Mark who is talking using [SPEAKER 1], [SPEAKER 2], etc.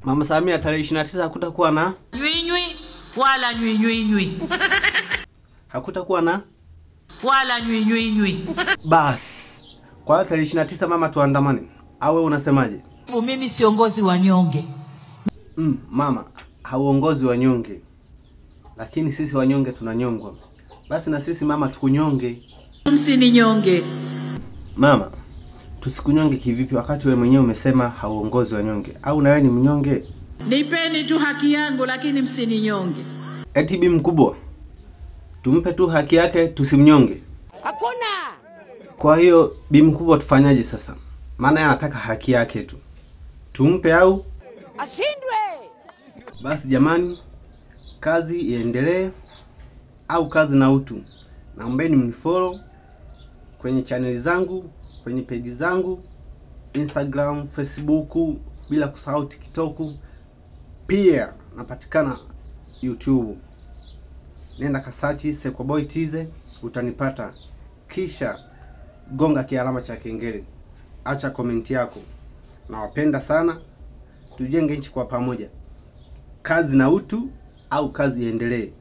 [SPEAKER 1] Mama Samia tarehe 29 hakutakuwa na
[SPEAKER 2] nywi wala nywi.
[SPEAKER 1] Hakutakuwa na
[SPEAKER 2] wala nywi.
[SPEAKER 1] Bas. Kwa tarehe 29 mama tuandamane. Au wewe unasemaje?
[SPEAKER 2] Mimi siongozi wanyonge.
[SPEAKER 1] Mama, hauongozi wanyonge. Lakini sisi wanyonge tunanyongwa. Basi na sisi mama tukunyonge.
[SPEAKER 2] Msininyonge.
[SPEAKER 1] Mama, tusikunyonge kivipi wakati wewe mwenyewe umesema hauongozi wanyonge? Au na wewe ni mnyonge?
[SPEAKER 2] Nipeni tu haki yangu lakini msininyonge.
[SPEAKER 1] Eti bi mkubwa, tumpe tu haki yake tusimnyonge?
[SPEAKER 2] Hakuna.
[SPEAKER 1] Kwa hiyo bi mkubwa tufanyaje sasa? Maana anataka haki yake tu. Tumpe au
[SPEAKER 2] ashindwe?
[SPEAKER 1] Basi jamani, kazi iendelee au kazi na utu. Naombeni mnifollow kwenye channel zangu, kwenye page zangu, Instagram, Facebook, bila kusahau TikTok. Pia napatikana YouTube. Nenda kasachi Sekoboy Tize utanipata. Kisha gonga kialama cha kengele. Acha comment yako. Nawapenda sana. Tujenge nchi kwa pamoja. Kazi na utu au kazi iendelee.